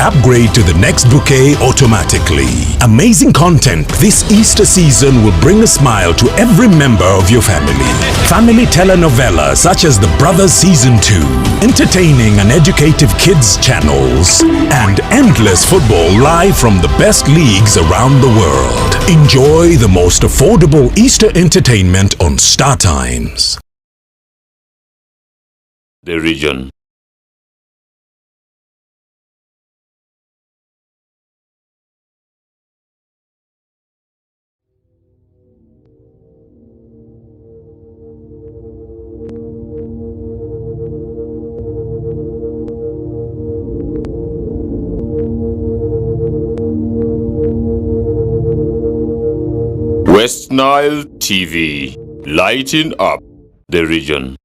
upgrade to the next bouquet automatically. Amazing content this Easter season will bring a smile to every member of your family. Family telenovela such as The Brothers Season 2, entertaining and educative kids channels, and endless football live from the best leagues around the world. Enjoy the most affordable Easter entertainment on Star Times. The region. West Nile TV, lighting up the region.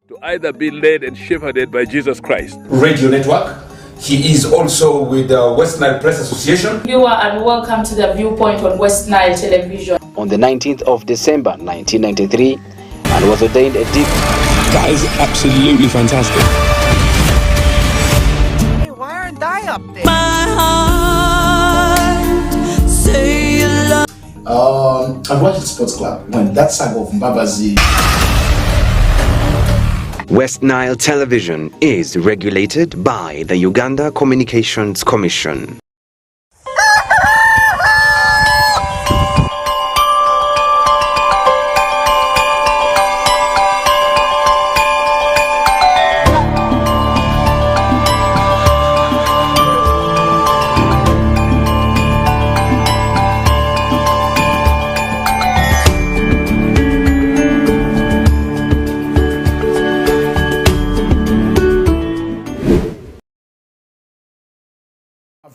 To either be led and shepherded by Jesus Christ. Radio Network. He is also with the West Nile Press Association. You are and welcome to the Viewpoint on West Nile Television. On the 19th of December 1993 and was ordained a deacon. That is absolutely fantastic. Hey, why aren't I up there? My heart, say you love. I've watched the Sports Club when that saga of Mbabazi. West Nile Television is regulated by the Uganda Communications Commission.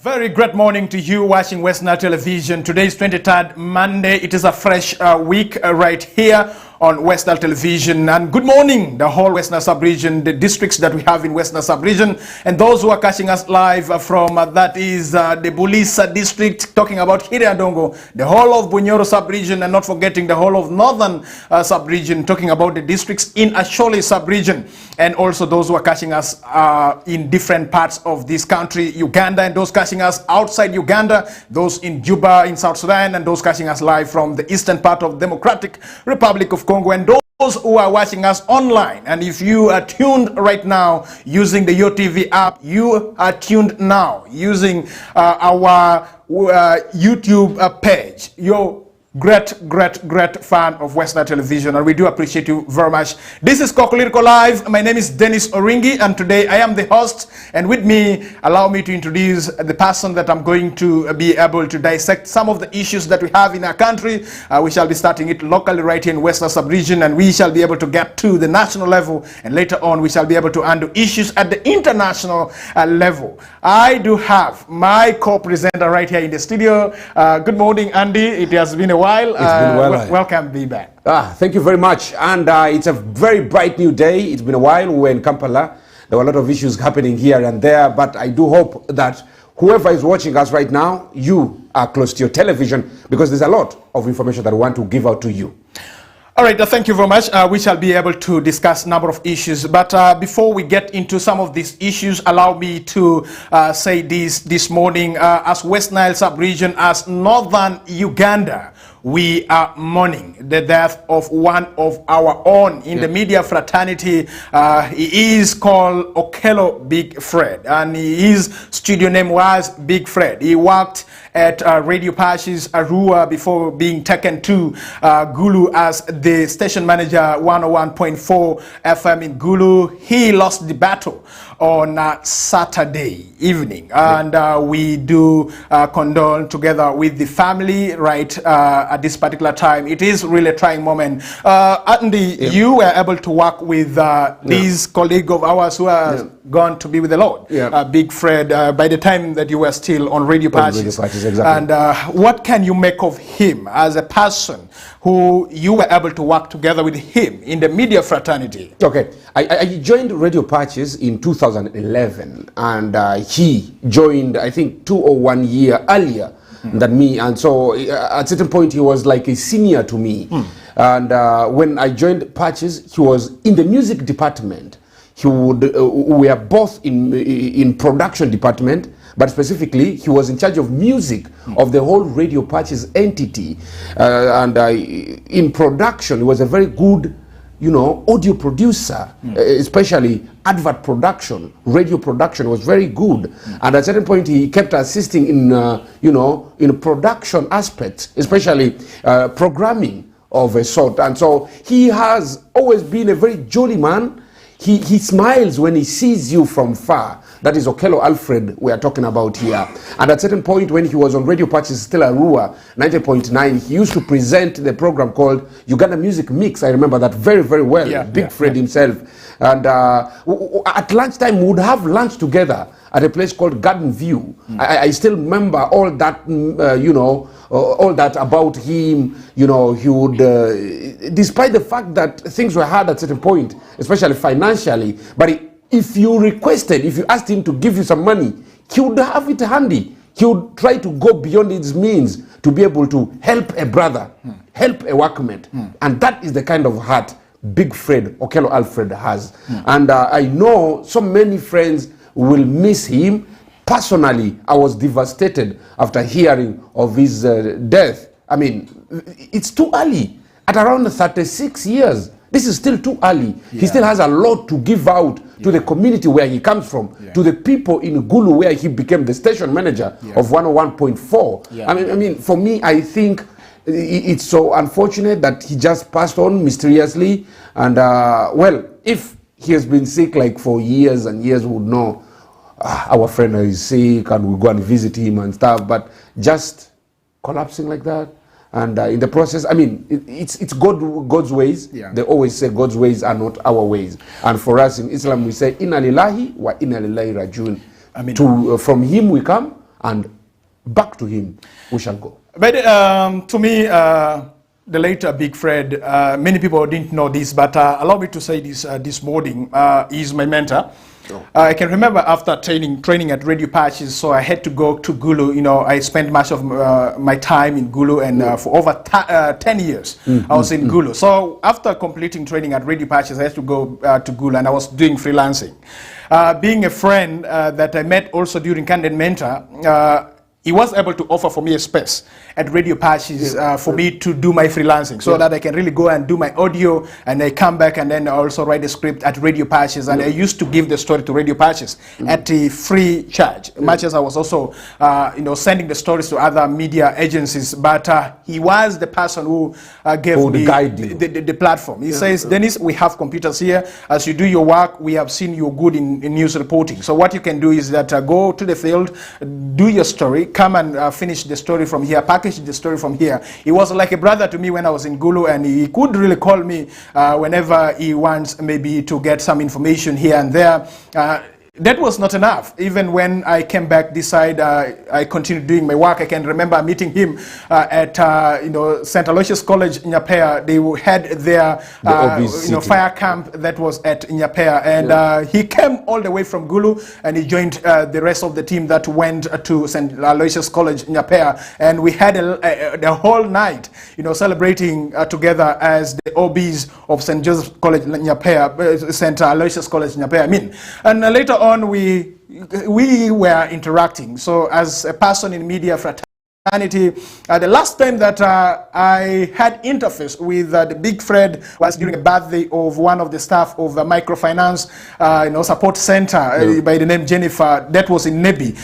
Very great morning to you watching West Nile Television. Today is 23rd Monday. It is a fresh week right here on West Nile Television. And good morning, the whole West Nile sub-region, the districts that we have in West Nile sub-region, and those who are catching us live from that is the Bulisa district, talking about Hiriadongo, the whole of Bunyoro sub-region, and not forgetting the whole of Northern sub-region, talking about the districts in Asholi sub-region, and also those who are catching us in different parts of this country, Uganda, and those catching us outside Uganda, those in Juba, in South Sudan, and those catching us live from the eastern part of Democratic Republic of Congo, and those who are watching us online. And if you are tuned right now using the YoTV app, you are tuned now using our YouTube page. Great fan of West Nile Television, and we do appreciate you very much. This is Kokoliriko Live. My name is Dennis Oringi, and today I am the host, and with me, allow me to introduce the person that I'm going to be able to dissect some of the issues that we have in our country. We shall be starting it locally right here in West Nile sub-region, and we shall be able to get to the national level, and later on we shall be able to handle issues at the international level. I do have my co-presenter right here in the studio. Good morning, Andy. It has been a while. It's been well. Welcome, be back. Thank you very much. And it's a very bright new day. It's been a while. We were in Kampala. There were a lot of issues happening here and there, but I do hope that whoever is watching us right now, you are close to your television, because there's a lot of information that we want to give out to you. All right, thank you very much. We shall be able to discuss a number of issues. But before we get into some of these issues, allow me to say this morning, as West Nile sub-region, as Northern Uganda, we are mourning the death of one of our own in the media fraternity. He is called Okello Big Fred, and his studio name was Big Fred. He worked at Radio Pashes Arua before being taken to Gulu as the station manager, 101.4 FM in Gulu. He lost the battle on Saturday evening, and we do condole together with the family right at this particular time. It is really a trying moment. Andy, you were able to work with this colleague of ours who has gone to be with the Lord, Big Fred, by the time that you were still on Radio Patches. Exactly. And what can you make of him as a person who you were able to work together with him in the media fraternity? Okay, I joined Radio Patches in 2011, and he joined, I think, 2 or 1 year earlier than me, and so at a certain point he was like a senior to me. And when I joined Patches, he was in the music department. He would we were both in production department, but specifically he was in charge of music of the whole Radio Patches entity, and in production he was a very good, you know, audio producer, especially advert production, radio production was very good. And at a certain point he kept assisting in, you know, in production aspects, especially programming of a sort. And so he has always been a very jolly man. He smiles when he sees you from far. That is Okello Alfred we are talking about here. And at a certain point when he was on Radio Patches, still Arua 90.9, he used to present the program called Uganda Music Mix. I remember that very, very well. Big Fred himself. And at lunchtime we would have lunch together at a place called Garden View. I still remember all that, you know, all that about him. You know, he would, despite the fact that things were hard at a certain point, especially financially, but if you requested, if you asked him to give you some money, he would have it handy. He would try to go beyond his means to be able to help a brother, help a workmate. And that is the kind of heart Big Fred, Okello Alfred has. And I know so many friends will miss him. Personally, I was devastated after hearing of his death. I mean, it's too early. At around 36 years, this is still too early. He still has a lot to give out to the community where he comes from, to the people in Gulu where he became the station manager of 101.4. I mean, for me, I think it's so unfortunate that he just passed on mysteriously. And well, if he has been sick like for years and years, we would know our friend is sick and we go and visit him and stuff. But just collapsing like that, and in the process, I mean, it's God's ways. They always say God's ways are not our ways. And for us in Islam, we say Inna lillahi wa inna lillahi rajun. I mean, from him we come and back to him we shall go. But to me, the late Big Fred, many people didn't know this, but allow me to say this this morning. He's my mentor. I can remember after training at Radio Patches, so I had to go to Gulu. You know, I spent much of my time in Gulu, and for over 10 years I was in Gulu. So after completing training at Radio Patches, I had to go to Gulu, and I was doing freelancing. Being a friend that I met also during Candid Mentor, he was able to offer for me a space at Radio Patches for me to do my freelancing, so that I can really go and do my audio, and I come back and then also write a script at Radio Patches. And I used to give the story to Radio Patches at a free charge, much as I was also you know, sending the stories to other media agencies. But he was the person who gave me the platform. He says, Dennis, we have computers here. As you do your work, we have seen you're good in news reporting. So what you can do is that go to the field, do your story, come and finish the story from here, package the story from here. He was like a brother to me when I was in Gulu, and he could really call me whenever he wants maybe to get some information here and there. That was not enough. Even when I came back this side, I continued doing my work. I can remember meeting him at you know, St. Aloysius College in Nyapea. They had their you know, fire camp that was at Nyapea, and he came all the way from Gulu, and he joined the rest of the team that went to St. Aloysius College in Nyapea, and we had the whole night, you know, celebrating together as the OBs of St. Joseph College in Nyapea, St. Aloysius College in Nyapea. I mean, and later on, we were interacting. So as a person in media fraternity, the last time that I had interface with the Big Fred was during a birthday of one of the staff of the microfinance you know, support center by the name Jennifer. That was in Nebi.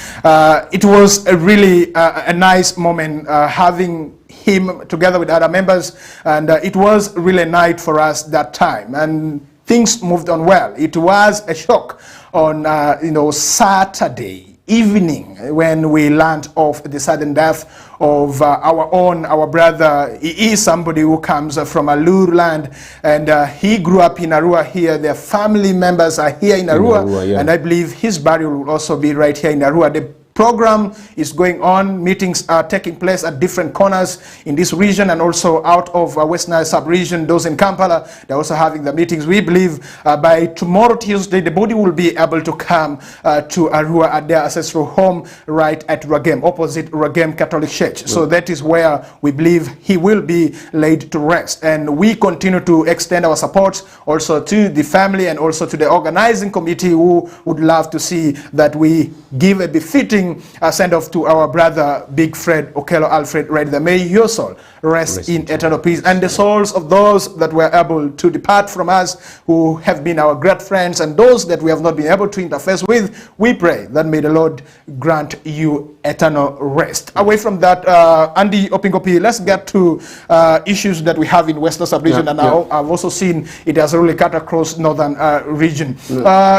It was a really a nice moment having him together with other members, and it was really a night for us that time, and things moved on well. It was a shock on you know, Saturday evening when we learned of the sudden death of our brother. He is somebody who comes from Alur land, and he grew up in Arua here. Their family members are here in Arua, and I believe his burial will also be right here in Arua. The program is going on. Meetings are taking place at different corners in this region, and also out of West Nile sub-region. Those in Kampala, they're also having the meetings. We believe by tomorrow, Tuesday, the body will be able to come to Arua at their ancestral home right at Ragem, opposite Ragem Catholic Church. So that is where we believe he will be laid to rest. And we continue to extend our support also to the family and also to the organizing committee, who would love to see that we give a befitting fitting send-off to our brother, Big Fred Okello Alfred right there. May your soul rest in eternal peace. And the souls of those that were able to depart from us, who have been our great friends, and those that we have not been able to interface with, we pray that may the Lord grant you eternal rest. Away from that, Andy Opingopi, let's get to issues that we have in Western Sub-region, and I've also seen it has really cut across Northern region.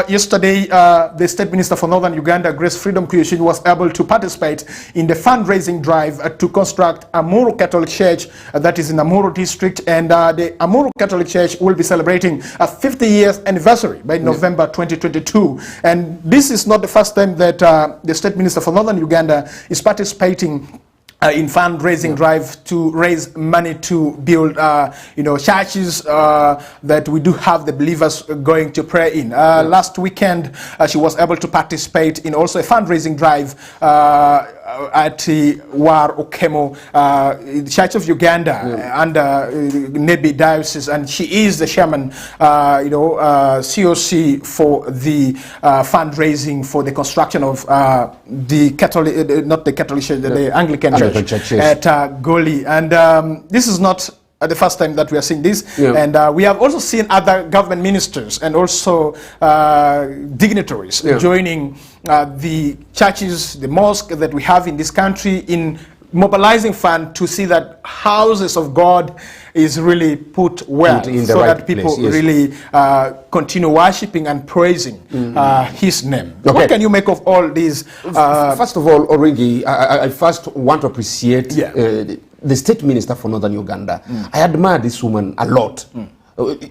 Yesterday, the State Minister for Northern Uganda, Grace Freedom Kuyishini, was able to participate in the fundraising drive to construct Amuru Catholic Church that is in Amuru district, and the Amuru Catholic Church will be celebrating a 50 years anniversary by November 2022. And this is not the first time that the State Minister for Northern Uganda is participating in fundraising drive to raise money to build, churches that we do have the believers going to pray in. Last weekend, she was able to participate in also a fundraising drive at War Okemo, Church of Uganda, under Nebi Diocese, and she is the chairman, COC for the fundraising for the construction of the Catholic, not the Catholic Church, the Anglican Church at Goli. And this is not the first time that we are seeing this, and we have also seen other government ministers and also dignitaries joining the churches, the mosque that we have in this country, in mobilizing fund to see that houses of God is really put well, so that people really continue worshiping and praising his name. Okay. What can you make of all these? First of all, Origi, I first want to appreciate the State Minister for Northern Uganda. I admire this woman a lot.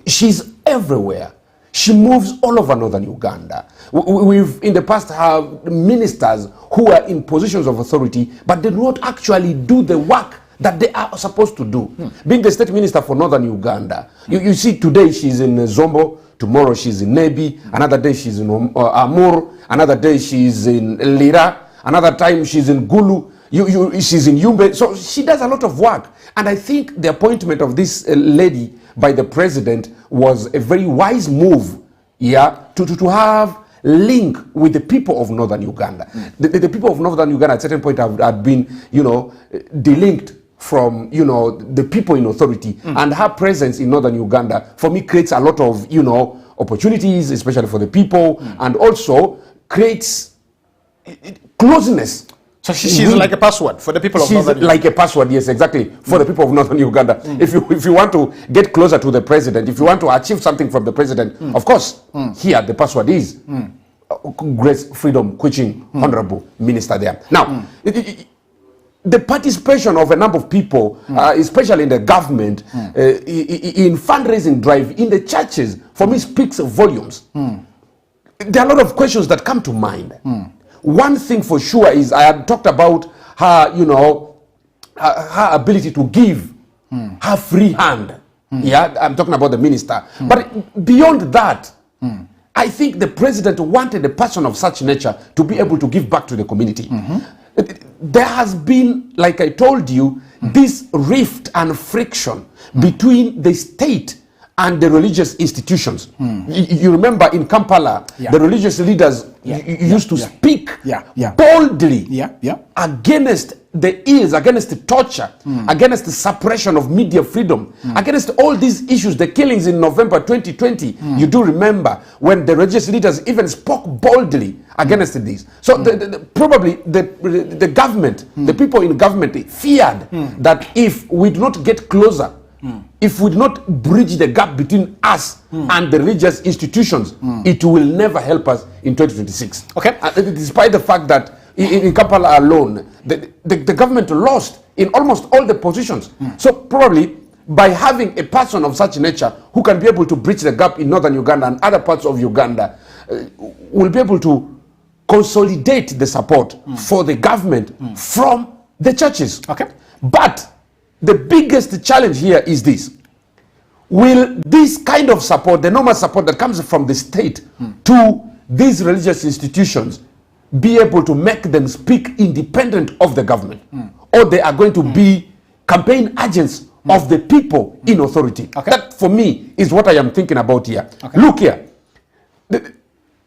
She's everywhere. She moves all over Northern Uganda. We've in the past have ministers who are in positions of authority, but they do not actually do the work that they are supposed to do. Being the State Minister for Northern Uganda, you see today she's in Zombo, tomorrow she's in Nebi, another day she's in Amur, another day she's in Lira, another time she's in Gulu, she's in Yumbe. So she does a lot of work. And I think the appointment of this lady by the president was a very wise move, to have link with the people of Northern Uganda. The people of Northern Uganda at a certain point have been, delinked from, the people in authority. And her presence in Northern Uganda, for me, creates a lot of, opportunities, especially for the people, and also creates closeness. So she's like a password for the people of Northern Uganda. She's like a password, yes, exactly, for the people of Northern Uganda. If you want to get closer to the president, if you want to achieve something from the president, of course, here the password is Grace Freedom Kuyishini, Honorable Minister there. Now, the participation of a number of people, especially in the government, in fundraising drive, in the churches, for me speaks volumes. There are a lot of questions that come to mind. One thing for sure is I had talked about her, her ability to give, her free hand. I'm talking about the minister. But beyond that, I think the president wanted a person of such nature to be able to give back to the community. There has been, like I told you, this rift and friction between the state and the religious institutions. You remember in Kampala, the religious leaders used to speak boldly against the ills, against the torture, against the suppression of media freedom, against all these issues, the killings in November 2020. You do remember when the religious leaders even spoke boldly against this. So probably the government, the people in government feared that if we do not get closer, if we do not bridge the gap between us and the religious institutions, it will never help us in 2026. Okay. Despite the fact that in Kampala alone, the government lost in almost all the positions. So probably by having a person of such nature who can be able to bridge the gap in Northern Uganda and other parts of Uganda, will be able to consolidate the support for the government from the churches. Okay. But the biggest challenge here is this. Will this kind of support, the normal support that comes from the state to these religious institutions, be able to make them speak independent of the government? Or they are going to be campaign agents of the people in authority? That, for me, is what I am thinking about here. Look here.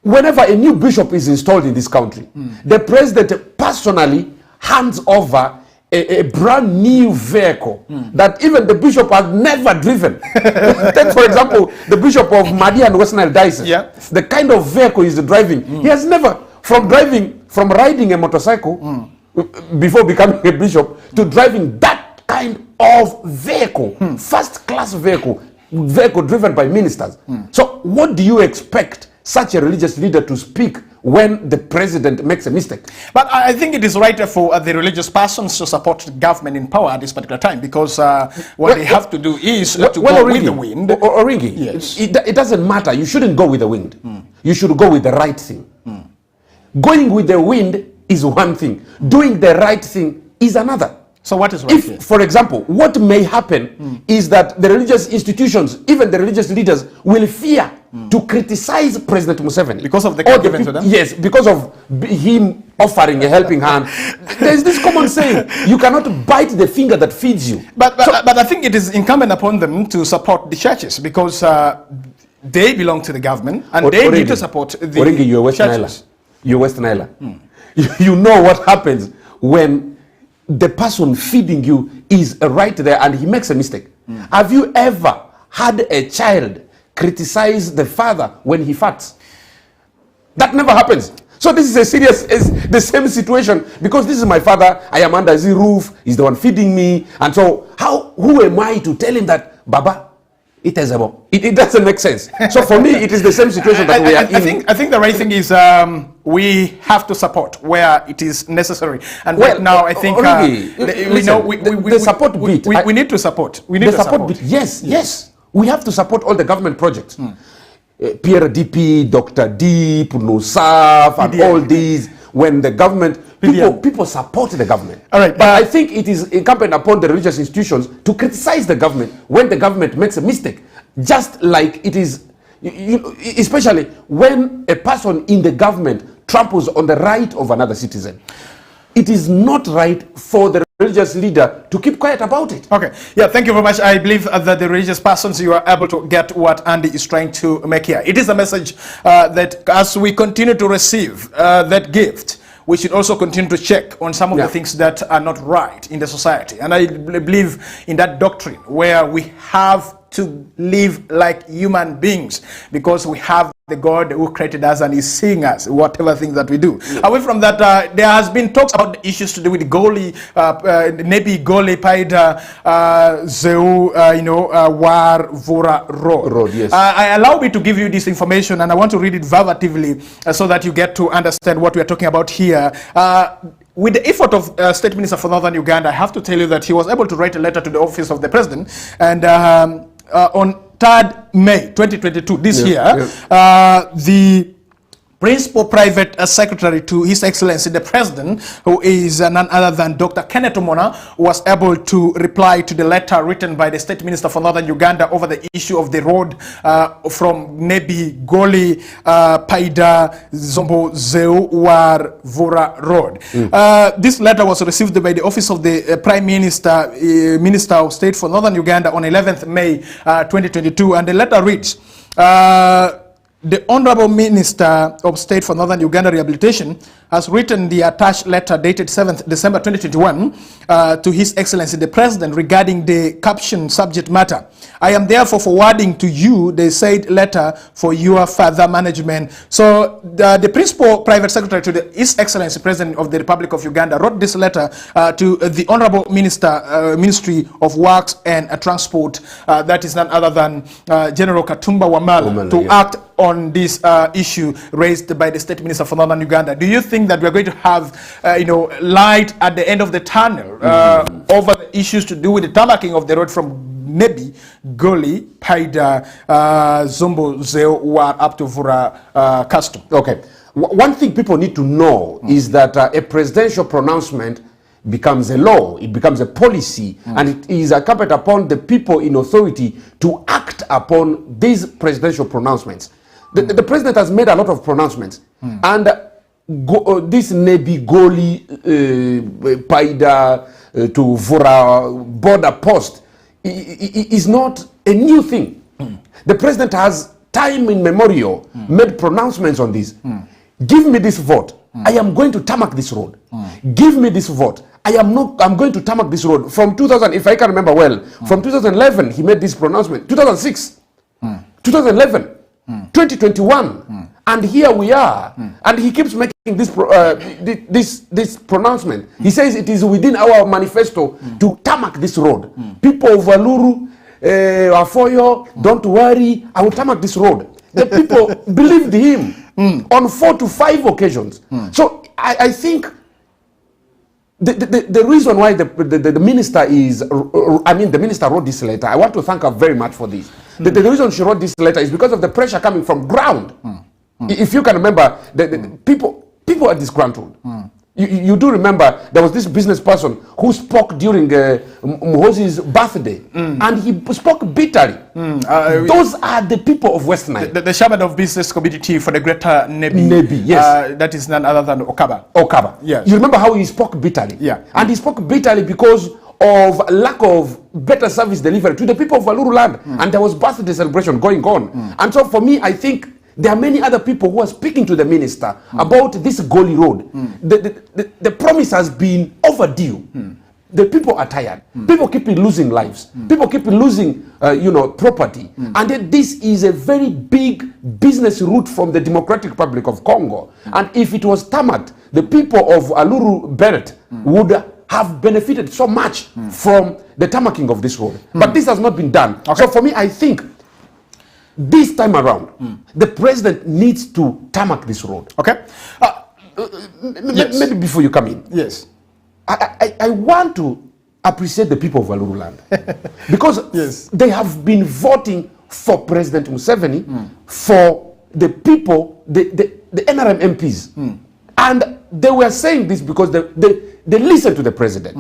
whenever a new bishop is installed in this country, the president personally hands over a brand new vehicle that even the bishop has never driven. Take, for example, the bishop of Mahdi and West Nile Diocese. Yeah. The kind of vehicle he's driving, he has never, from riding a motorcycle before becoming a bishop, to driving that kind of vehicle, first-class vehicle driven by ministers. So what do you expect such a religious leader to speak when the president makes a mistake? But I think it is right for the religious persons to support the government in power at this particular time, because what they have to do is to go with the wind. Oringi, yes. It doesn't matter. You shouldn't go with the wind. You should go with the right thing. Going with the wind is one thing. Doing the right thing is another. So what is right? If, for example, what may happen is that the religious institutions, even the religious leaders, will fear to criticize President Museveni. Because of the care given to them? Yes, because of him offering a helping hand. There's this common saying, you cannot bite the finger that feeds you. But I think it is incumbent upon them to support the churches, because they belong to the government, and they need to support the Oringi, you're West churches. You're West Nile. You know what happens when the person feeding you is right there and he makes a mistake. Have you ever had a child criticize the father when he farts? That never happens. So this is the same situation, because this is my father, I am under his roof, he's the one feeding me, and so who am I to tell him that, Baba, it doesn't make sense. So for me, it is the same situation that we are in. I think the right thing is we have to support where it is necessary. And right now, I think the support bit. We need to support. We need the to support bit. Yes. We have to support all the government projects. PRDP, Dr. Deep, NUSAF, and all these. When the government, people support the government. All right, but I think it is incumbent upon the religious institutions to criticize the government when the government makes a mistake. Just like it is, especially when a person in the government tramples on the right of another citizen. It is not right for the religious leader to keep quiet about it. Okay. Yeah, thank you very much. I believe that the religious persons, you are able to get what Andy is trying to make here. It is a message that as we continue to receive that gift, we should also continue to check on some of the things that are not right in the society. And I believe in that doctrine where we have to live like human beings, because we have the God who created us and is seeing us, whatever things that we do. Away from that, there has been talks about the issues to do with Goli, Nebi Goli Paida, Zeu, War Vora Road. Yes. I allow me to give you this information, and I want to read it verbatively so that you get to understand what we are talking about here. With the effort of State Minister for Northern Uganda, I have to tell you that he was able to write a letter to the office of the president, and on 3rd May 2022, this year, the Principal Private Secretary to His Excellency the President, who is none other than Dr. Kenneth Omona, was able to reply to the letter written by the State Minister for Northern Uganda over the issue of the road from Nebi Goli Paida Zombo Zeu War Vora Road. This letter was received by the Office of the Prime Minister, Minister of State for Northern Uganda on 11th May 2022, and the letter reads, the Honorable Minister of State for Northern Uganda Rehabilitation has written the attached letter dated 7th December 2021 to His Excellency the President regarding the caption subject matter. I am therefore forwarding to you the said letter for your further management. So the Principal Private Secretary to His Excellency President of the Republic of Uganda wrote this letter to the Honorable Minister, Ministry of Works and Transport, that is none other than General Katumba Wamala, to act on this issue raised by the State Minister for Northern Uganda. Do you think that we are going to have, light at the end of the tunnel over the issues to do with the tarmacking of the road from Nebi, Goli, Paida, Zombo, Zeo, War, up to Vura Custom? Okay. One thing people need to know is that a presidential pronouncement becomes a law, it becomes a policy, and it is incumbent upon the people in authority to act upon these presidential pronouncements. The president has made a lot of pronouncements, and this Nebi Goli Paida to Vura border post is not a new thing. The president has time immemorial made pronouncements on this. Give me this vote. I am going to tarmac this road. Give me this vote. I'm going to tarmac this road. From 2000, if I can remember well, from 2011, he made this pronouncement. 2006, 2011, 2021, and here we are. And he keeps making this this pronouncement. He says it is within our manifesto to tarmac this road. People of Waluru, Afoyo, don't worry, I will tarmac this road. The people believed him on 4 to 5 occasions. So I think the reason why the minister is, the minister wrote this letter, I want to thank her very much for this. The reason she wrote this letter is because of the pressure coming from ground. If you can remember, the people are disgruntled. You do remember there was this business person who spoke during Muhoozi's birthday, and he spoke bitterly. Those are the people of West Nile. The chairman of business community for the Greater Nebi. Nebi, yes. That is none other than Okaba. Okaba. Yes. You remember how he spoke bitterly? Yeah. And he spoke bitterly because of lack of better service delivery to the people of Waluru land. And there was birthday celebration going on. And so for me, I think there are many other people who are speaking to the minister about this Goli road. The promise has been overdue. The people are tired. People keep losing lives. People keep losing, property. And then this is a very big business route from the Democratic Republic of Congo. And if it was tarmacked, the people of Aluru Belt would have benefited so much from the tarmacking of this road. But this has not been done. Okay. So for me, I think this time around, the president needs to tarmac this road. Okay. Yes. Maybe before you come in. Yes. I want to appreciate the people of Waluru land because they have been voting for President Museveni, for the people, the NRM MPs. And they were saying this because they listened to the president.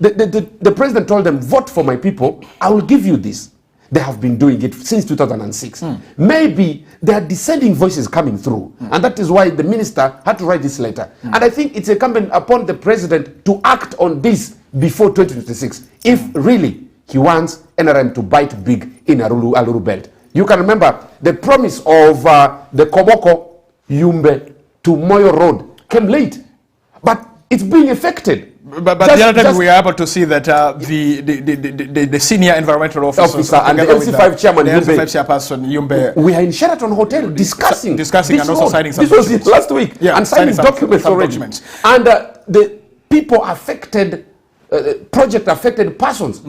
The president told them, vote for my people, I will give you this. They have been doing it since 2006. Maybe there are dissenting voices coming through. And that is why the minister had to write this letter. And I think it's incumbent upon the president to act on this before 2026. If really he wants NRM to bite big in Aluru Belt. You can remember the promise of the Koboko Yumbe to Moyo Road came late. But it's being effected. But the other time we were able to see that the senior environmental officer and the LC5 chairman, the LC5 chairperson Yumbe, we are in Sheraton Hotel discussing and also signing some documents. This was last week, and signing documents already. And the people affected, project affected persons,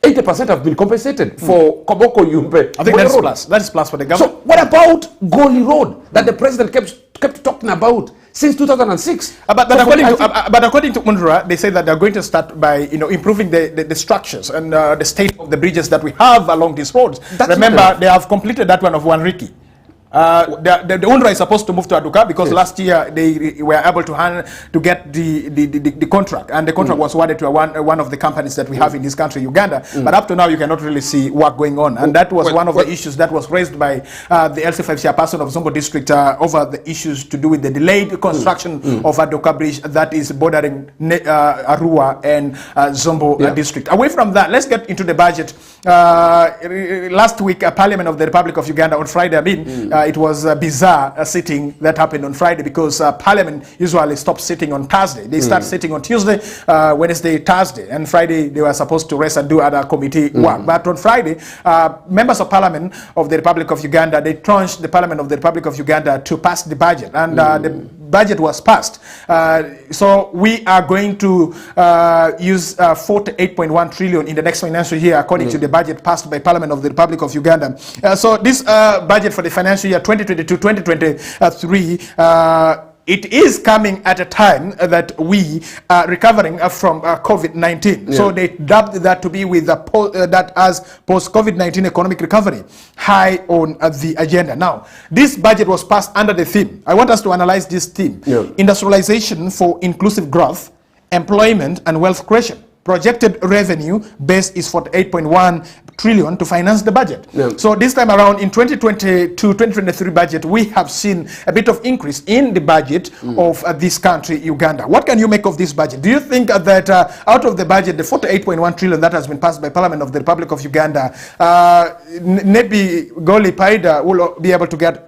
80% have been compensated for Koboko Yumbe. I think that is plus for the government. So what about Goli Road that the president kept talking about since 2006? But according to UNRWA, they say that they're going to start by improving the structures and the state of the bridges that we have along these roads. Remember, they have completed that one of Wanriki. The UNRWA is supposed to move to Aduka because last year they were able to get the contract, and the contract was awarded to one of the companies that we have in this country, Uganda. But up to now, you cannot really see work going on, and that was one of the issues that was raised by the LC5 chairperson of Zombo district over the issues to do with the delayed construction of Aduka bridge that is bordering Arua and Zombo district. Away from that, let's get into the budget. Last week, Parliament of the Republic of Uganda on Friday, it was a bizarre sitting that happened on Friday because Parliament usually stops sitting on Thursday. They start sitting on Tuesday, Wednesday, Thursday, and Friday they were supposed to rest and do other committee work. But on Friday, members of Parliament of the Republic of Uganda, they trudged the Parliament of the Republic of Uganda to pass the budget, and the budget was passed. So we are going to use 48.1 trillion in the next financial year according to the budget passed by Parliament of the Republic of Uganda. So this budget for the financial year 2022-2023, it is coming at a time that we are recovering from COVID-19. So they dubbed that to be with that as post-COVID-19 economic recovery high on the agenda. Now, this budget was passed under the theme. I want us to analyze this theme. Industrialization for inclusive growth, employment and wealth creation. Projected revenue base is 48.1 trillion to finance the budget. So this time around in 2022-2023 budget, we have seen a bit of increase in the budget of this country, Uganda. What can you make of this budget? Do you think that out of the budget, the 48.1 trillion that has been passed by Parliament of the Republic of Uganda, maybe Goli Paida will be able to get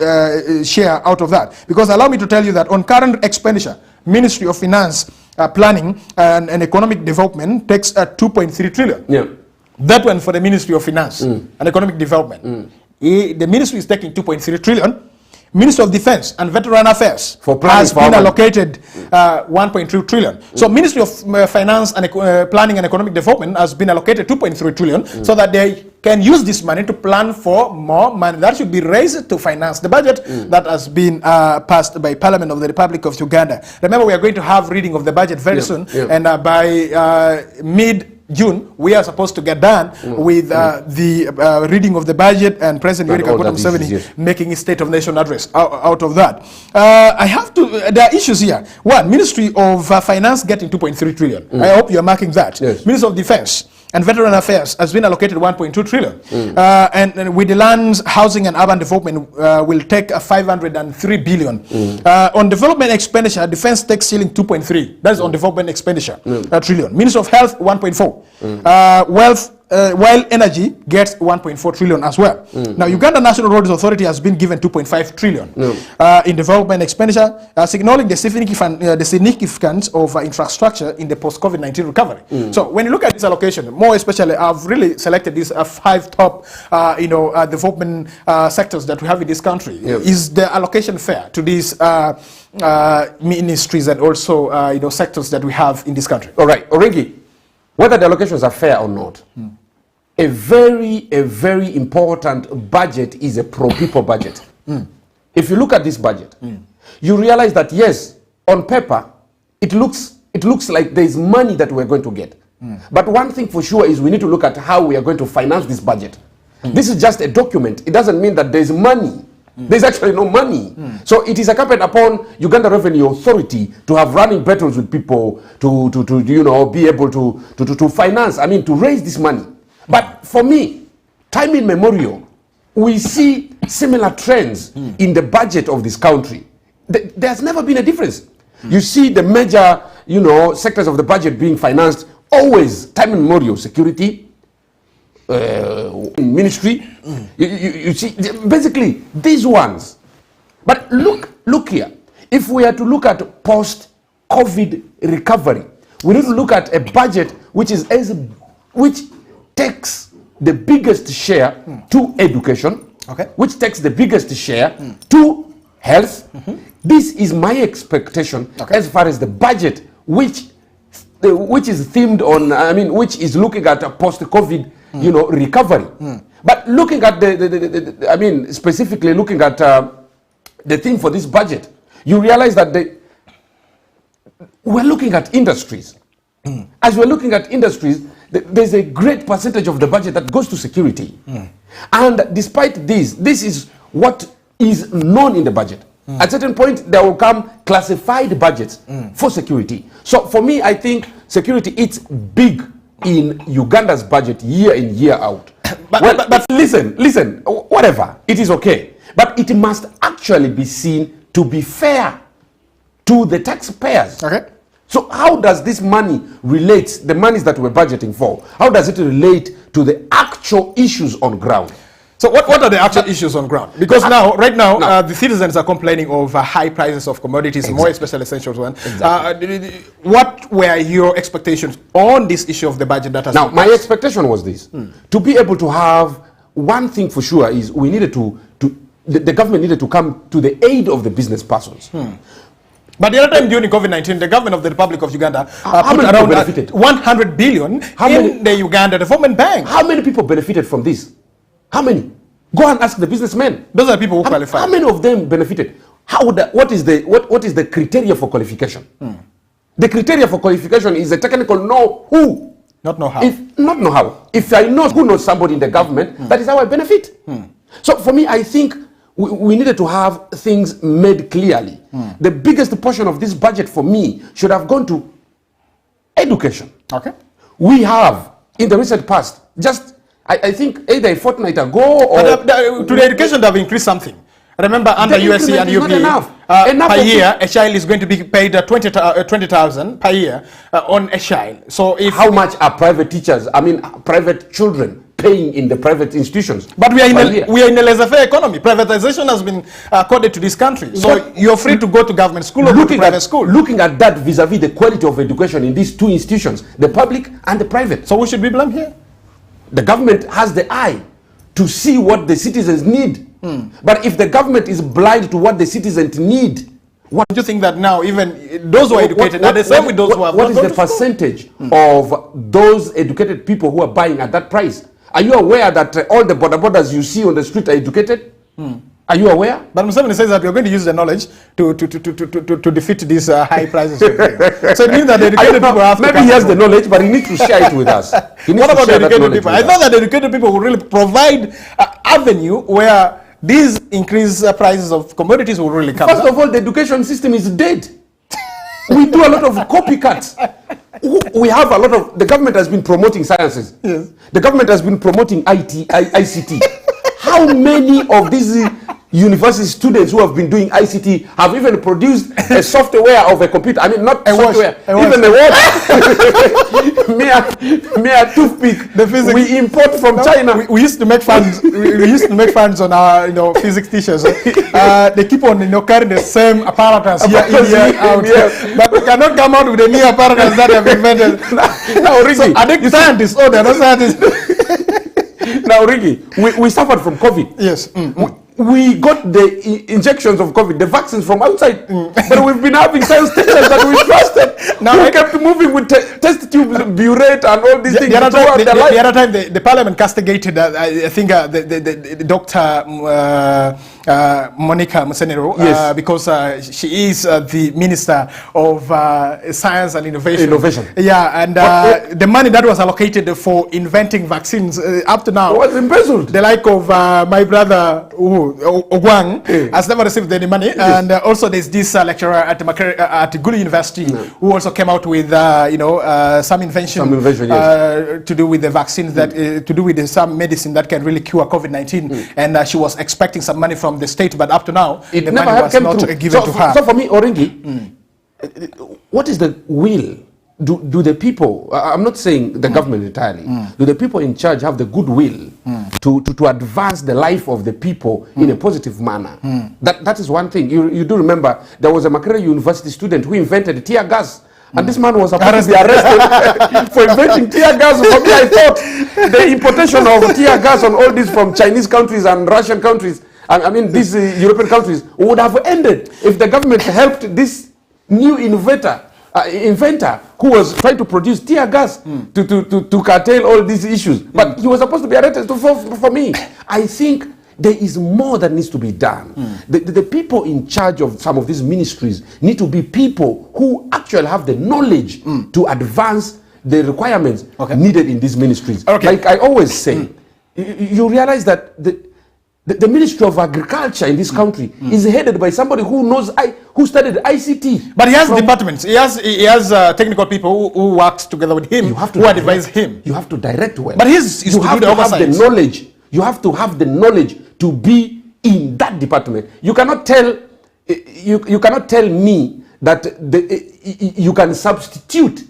share out of that? Because allow me to tell you that on current expenditure, Ministry of Finance, Planning and Economic Development takes 2.3 trillion. Yeah. That one for the Ministry of Finance and Economic Development. The ministry is taking 2.3 trillion. Ministry of Defense and Veteran Affairs has been allocated 1.2 trillion. So Ministry of Finance and Planning and Economic Development has been allocated 2.3 trillion so that they can use this money to plan for more money that should be raised to finance the budget that has been passed by Parliament of the Republic of Uganda. Remember, we are going to have reading of the budget very soon, and by mid-June, we are supposed to get done with the reading of the budget and President Yoweri Kaguta Museveni making his State of Nation address out of that. There are issues here. One, Ministry of Finance getting 2.3 trillion. I hope you are marking that. Ministry of Defense and Veteran Affairs has been allocated 1.2 trillion. And with the Lands, Housing and Urban Development will take 503 billion. On development expenditure, Defense takes ceiling 2.3. That is on development expenditure, trillion. Ministry of Health, 1.4. Wealth, while energy gets 1.4 trillion as well. Now, Uganda National Roads Authority has been given 2.5 trillion in development expenditure, signaling the significance of infrastructure in the post-COVID-19 recovery. So when you look at this allocation, more especially, I've really selected these 5 top, development sectors that we have in this country. Is the allocation fair to these ministries and also, sectors that we have in this country? All right, Origi, whether the allocations are fair or not, a very important budget is a pro-people budget. If you look at this budget, you realize that yes, on paper, it looks like there is money that we're going to get. But one thing for sure is we need to look at how we are going to finance this budget. This is just a document. It doesn't mean that there's money. There's actually no money. So it is incumbent upon Uganda Revenue Authority to have running battles with people to be able to finance, to raise this money. But for me, time immemorial, we see similar trends in the budget of this country. There's never been a difference. You see the major, sectors of the budget being financed always time immemorial: security, ministry. You see, basically these ones. But look here. If we are to look at post-COVID recovery, we need to look at a budget which takes the biggest share to education, which takes the biggest share to health. This is my expectation as far as the budget which is themed on, which is looking at a post-COVID, recovery. But looking at specifically looking at the theme for this budget, you realize that we're looking at industries. As we're looking at industries, there's a great percentage of the budget that goes to security. And despite this is what is known in the budget. At a certain point, there will come classified budgets for security. So for me, I think security, it's big in Uganda's budget year in, year out. But listen, whatever, it is okay. But it must actually be seen to be fair to the taxpayers. So how does this money relate, the monies that we're budgeting for, how does it relate to the actual issues on ground? So what are the actual issues on ground? Because right now, the citizens are complaining of high prices of commodities, more especially essential ones. What were your expectations on this issue of the budget that has Now, my expectation was this. To be able to have, one thing for sure is we needed the government needed to come to the aid of the business persons. But the other time during COVID-19, the government of the Republic of Uganda put around 100 billion in the Uganda Development Bank. How many people benefited from this? How many? Go and ask the businessmen. Those are people who qualify. How many of them benefited? What is the criteria for qualification? The criteria for qualification is a technical know who. Not know how. Not know how. If I know who knows somebody in the government, that is how I benefit. So for me, I think we needed to have things made clearly. The biggest portion of this budget for me should have gone to education. We have, in the recent past, just I think either a fortnight ago or... to the education, they have increased something. Remember, under USC and UP, per year, a child is going to be paid 20,000 per year on a child. So if... How much are private teachers, private children paying in the private institutions? But we are in a laissez-faire economy. Privatization has been accorded to this country. So you're free to go to government school or go to private school. Looking at that vis-a-vis the quality of education in these two institutions, the public and the private. So we should be blamed here? The government has the eye to see what the citizens need. But if the government is blind to what the citizens need, what do you think that now even those who are educated are the same with those who are not? What is the percentage of those educated people who are buying at that price? Are you aware that all the border-borders you see on the street are educated? Are you aware? But Museveni says that we're going to use the knowledge to defeat these high prices. So it means that the educated people have maybe he has the knowledge, but he needs to share it with us. What about the educated people? I thought that the educated people will really provide an avenue where these increased prices of commodities will really come. First of all, the education system is dead. We do a lot of copycats. We have a lot of... The government has been promoting sciences. Yes. The government has been promoting ICT. How many of these university students who have been doing ICT have even produced a software of a computer? Not software, even a watch. mere toothpick. The physics. We import from China. We used to make funds. we used to make funds on our physics teachers. They keep on carrying the same apparatus year in year out. But we cannot come out with a new apparatus that have invented. Now, Ricky, so, are they scientists? Oh, they're not scientists. Now, Ricky, we suffered from COVID. Yes. We got the injections of COVID, the vaccines from outside, but we've been having science teachers that we trusted. Now we kept moving with test tubes, burette, and all these things. The other time, the parliament castigated, I think, the Dr. Monica Musenero, yes. Because she is the Minister of Science and Innovation. Yeah, and the money that was allocated for inventing vaccines up to now was embezzled. The like of my brother Ogwang has never received any money, yes. And also there's this lecturer at Gulu University who also came out with some invention yes. To do with the vaccines that to do with some medicine that can really cure COVID-19, and she was expecting some money from the state, but up to now it the never money was not given to her. So for me, Oringi, what is the will? Do the people, I'm not saying the government entirely, do the people in charge have the goodwill to advance the life of the people in a positive manner? That is one thing. You do remember there was a Makerere University student who invented tear gas. And this man was supposed to be arrested for inventing tear gas. For me, I thought the importation of tear gas on all this from Chinese countries and Russian countries, these European countries, would have ended if the government helped this new inventor who was trying to produce tear gas to curtail all these issues. But he was supposed to be arrested. For me, I think there is more that needs to be done. The people in charge of some of these ministries need to be people who actually have the knowledge to advance the requirements needed in these ministries. Like I always say, you realize that the Ministry of Agriculture in this country is headed by somebody who studied ICT. But he has departments. He has technical people who works together with him, who advise him. You have to direct well. But you have to have the knowledge. You have to have the knowledge to be in that department. You cannot tell you cannot tell me that you can substitute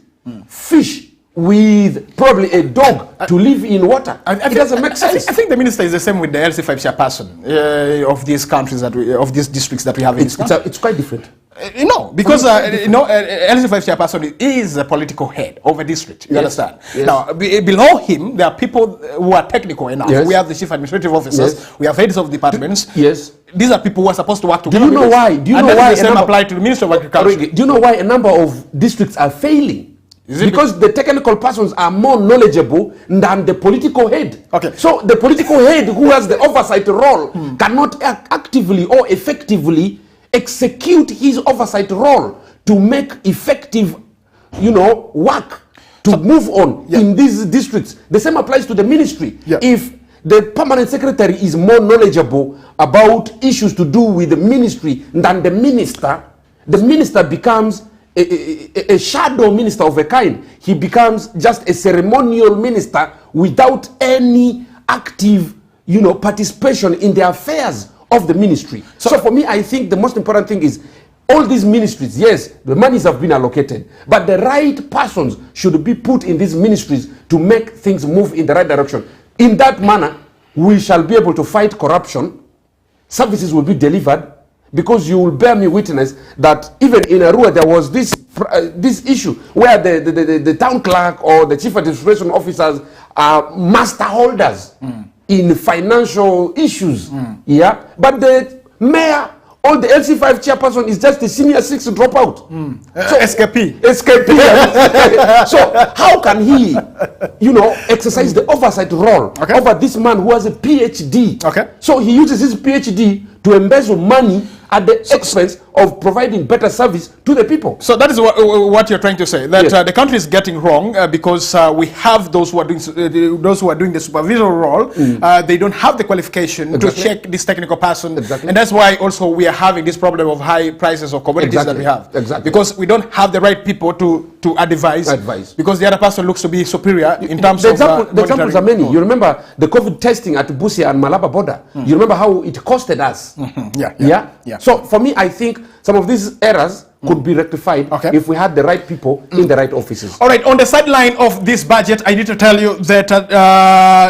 fish with probably a dog to live in water. It doesn't make sense. I think the minister is the same with the LC5 chairperson of these countries of these districts that we have in this country. It's quite different. Because LC5 chairperson is a political head of a district. You understand? Yes. Now, below him, there are people who are technical enough. Yes. We have the chief administrative officers. Yes. We have heads of departments. Yes. These are people who are supposed to work together. Do you know why? Do you know why? The same apply to the Minister of Agriculture. Do you know why a number of districts are failing? Because the technical persons are more knowledgeable than the political head. So the political head who has the oversight role cannot actively or effectively execute his oversight role to make effective, work to move on in these districts. The same applies to the ministry. If the permanent secretary is more knowledgeable about issues to do with the ministry than the minister becomes a shadow minister of a kind. He becomes just a ceremonial minister without any active, participation in the affairs of the ministry. So for me, I think the most important thing is all these ministries, yes, the monies have been allocated, but the right persons should be put in these ministries to make things move in the right direction. In that manner, we shall be able to fight corruption, services will be delivered, because you will bear me witness that even in Arua there was this issue where the town clerk or the chief administration officers are master holders in financial issues. Yeah, but the mayor or the LC5 chairperson is just a senior 6 dropout. So SKP. So how can he, exercise the oversight role over this man who has a PhD? So he uses his PhD to embezzle money at the expense of providing better service to the people. So that is what you're trying to say, that the country is getting wrong because we have those who are doing the supervisory role. They don't have the qualification to check this technical person, and that's why also we are having this problem of high prices of commodities that we have. Because we don't have the right people to advise. Because the other person looks to be superior in terms of the examples are many. You remember the COVID testing at Busia and Malaba border. You remember how it costed us. So for me, I think some of these errors could be rectified if we had the right people in the right offices. All right, on the sideline of this budget, I need to tell you that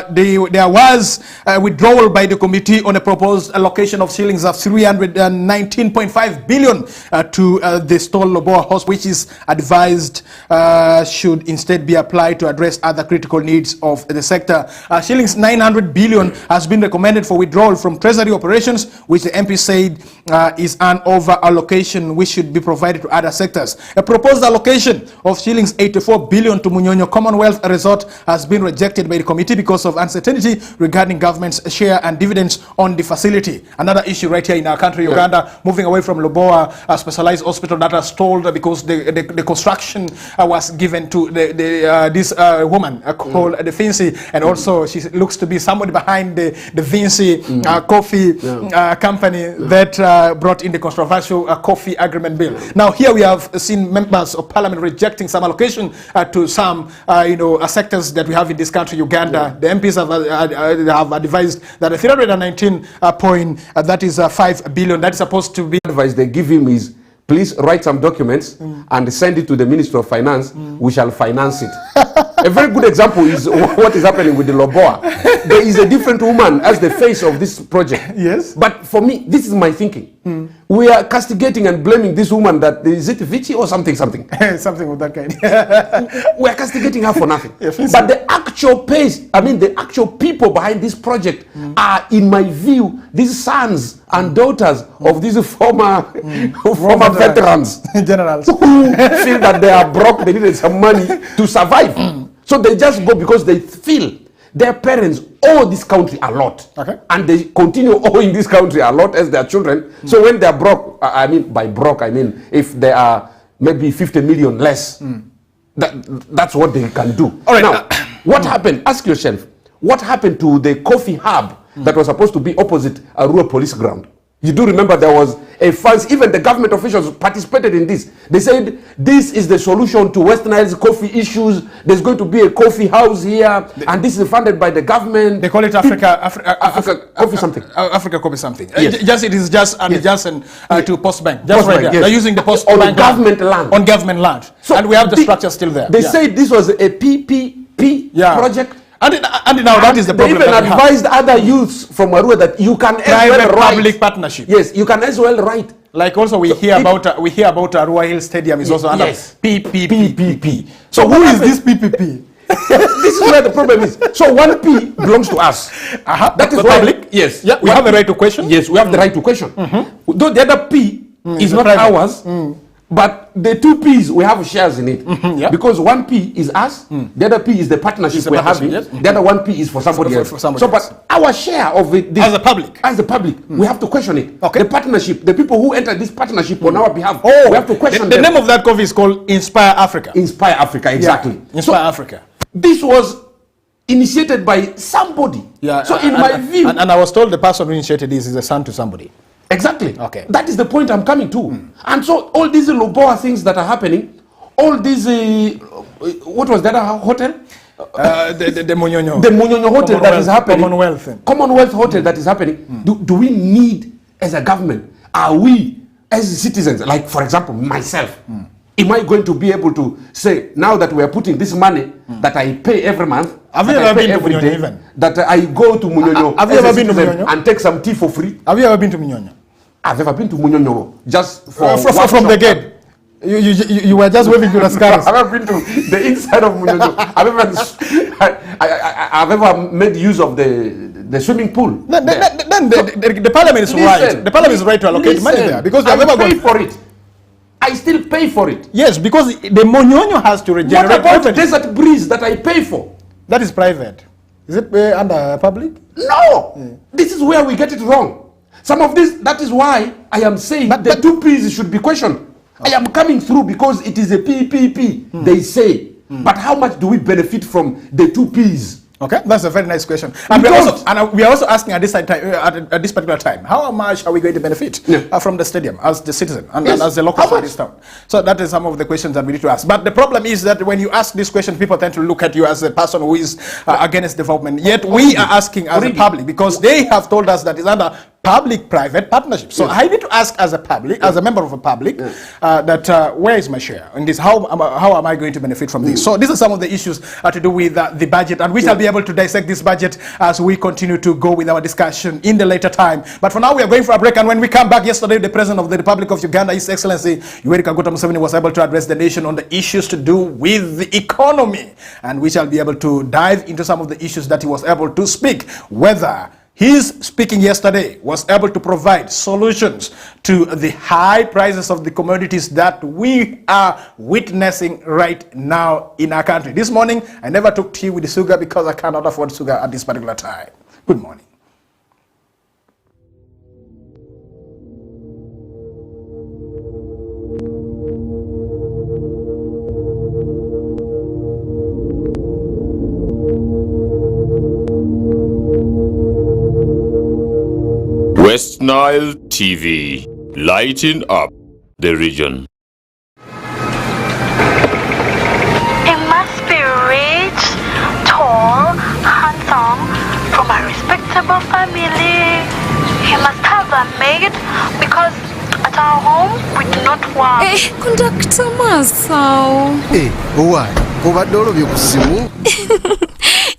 there was a withdrawal by the committee on a proposed allocation of shillings of 319.5 billion to the Stole Loboa Hospital, which is advised should instead be applied to address other critical needs of the sector. Shillings 900 billion has been recommended for withdrawal from Treasury operations, which the MP said is an over allocation which should be provided to other sectors. A proposed allocation of shillings 84 billion to Munyonyo Commonwealth Resort has been rejected by the committee because of uncertainty regarding government's share and dividends on the facility. Another issue right here in our country, Uganda, moving away from Loboa, a specialized hospital that was stalled because the construction was given to this woman called the Vinci, and also she looks to be somebody behind the Vinci coffee company that brought in the controversial coffee agreement bill. Now here we have seen members of parliament rejecting some allocation to some sectors that we have in this country, Uganda. The MPs have advised that the 319.5 billion that is supposed to be advice they give him is, please write some documents and send it to the Minister of Finance. We shall finance it. A very good example is what is happening with the Loboa. There is a different woman as the face of this project. Yes. But for me, this is my thinking. We are castigating and blaming this woman that is it Vici or something. Something of that kind. We are castigating her for nothing. But the actual the actual people behind this project are, in my view, these sons and daughters of these former veterans, generals, who feel that they are broke, they needed some money to survive. So they just go because they feel their parents owe this country a lot. And they continue owing this country a lot as their children. So when they're broke, by broke, if they are maybe 50 million less, that's what they can do. All right. Now, what happened? Ask yourself, what happened to the coffee hub that was supposed to be opposite a rural police ground? You do remember there was a funds, even the government officials participated in this. They said, this is the solution to West Nile's coffee issues. There's going to be a coffee house here, and this is funded by the government. They call it Africa Coffee something. Africa Coffee something. Yes. It is just an adjacent to Post Bank. Just right there. Yes. They're using the Post on Bank government land. On government land. So and we have the structure still there. They said this was a PPP project. And now that is the problem. They even advised other youths from Arua that you can private-public partnership. Yes, you can as well write. Like also we hear about Arua Hill Stadium is also under PPP. So who is this PPP? This is where the problem is. So 1P belongs to us. That is public. Yes. Yeah, we have the right to question. Yes, we have the right to question. Though the other P is not ours. But the two P's, we have shares in it. Because 1P is us, the other P is the partnership we're having, the other 1P is for somebody else. But our share of it, as a public, we have to question it. The partnership, the people who entered this partnership on our behalf, we have to question them. The name of that coffee is called Inspire Africa. Inspire Africa, exactly. Inspire Africa. This was initiated by somebody. So in my view... And I was told the person who initiated this is a son to somebody. Exactly. Okay. That is the point I'm coming to. And so all these Loboa things that are happening, all these, what was that hotel? The Munyonyo. The Munyonyo hotel that is happening. Commonwealth hotel that is happening. Do we need, as a government, are we, as citizens, like for example, myself, am I going to be able to say, now that we are putting this money that I pay every month, have you ever been to Munyonyo even? That I go to Munyonyo have you ever been to Munyonyo? And take some tea for free? Have you ever been to Munyonyo? I've ever been to Munyonyo, just for from the gate. You were just waving to the skies. I've ever been to the inside of Munyonyo. I've ever made use of the swimming pool. Then the parliament is right. The parliament is right to allocate money there because they have ever pay for it. I still pay for it. Yes, because the Munyonyo has to regenerate. What about Desert Breeze that I pay for? That is private. Is it under public? No. This is where we get it wrong. Some of this, that is why I am saying the 2 Ps should be questioned. I am coming through because it is a PPP, they say. But how much do we benefit from the 2 Ps? Okay, that's a very nice question. And we are also asking at this particular time, how much are we going to benefit from the stadium as the citizen and as the local for this town? So that is some of the questions that we need to ask. But the problem is that when you ask this question, people tend to look at you as a person who is against development. Yet we are asking as a public because they have told us that it's under public-private partnership. So I need to ask as a public, as a member of a public, that where is my share in this? How am I going to benefit from this? So these are some of the issues to do with the budget, and we shall be able to dissect this budget as we continue to go with our discussion in the later time. But for now, we are going for a break, and when we come back, yesterday, the President of the Republic of Uganda, His Excellency Yoweri Kaguta Museveni, was able to address the nation on the issues to do with the economy, and we shall be able to dive into some of the issues that he was able to speak, whether his speaking yesterday was able to provide solutions to the high prices of the commodities that we are witnessing right now in our country. This morning, I never took tea with sugar because I cannot afford sugar at this particular time. Good morning. West Nile TV, lighting up the region. He must be rich, tall, handsome, from a respectable family. He must have a maid because at our home we do not work. Conductor Masao. Why? Kubadolo byokusimu.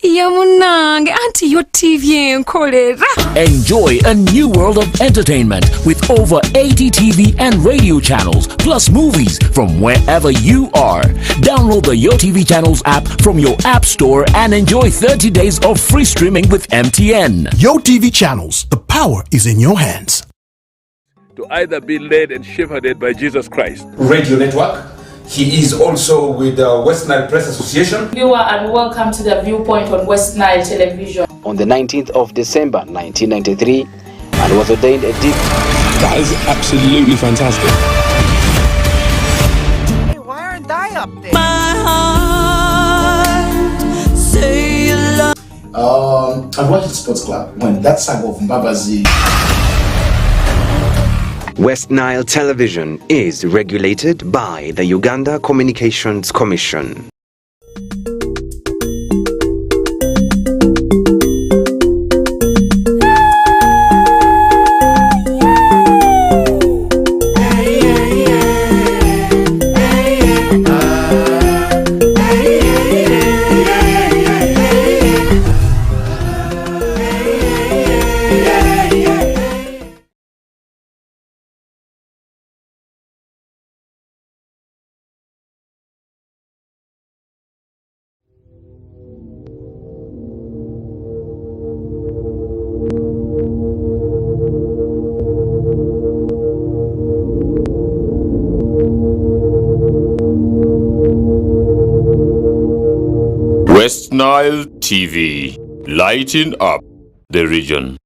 Yamunange, Auntie, your TV enkolera. Enjoy a new world of entertainment with over 80 TV and radio channels, plus movies from wherever you are. Download the Yo TV Channels app from your app store and enjoy 30 days of free streaming with MTN. Yo TV Channels, the power is in your hands. To either be led and shepherded by Jesus Christ. Radio Network. He is also with the West Nile Press Association. Viewer, and welcome to the Viewpoint on West Nile Television. On the 19th of December 1993, and was ordained a deep. That is absolutely fantastic. Hey, why aren't I up there? My heart, say you love. I've watched Sports Club when that saga of Mbabazi. West Nile Television is regulated by the Uganda Communications Commission. West Nile TV, lighting up the region.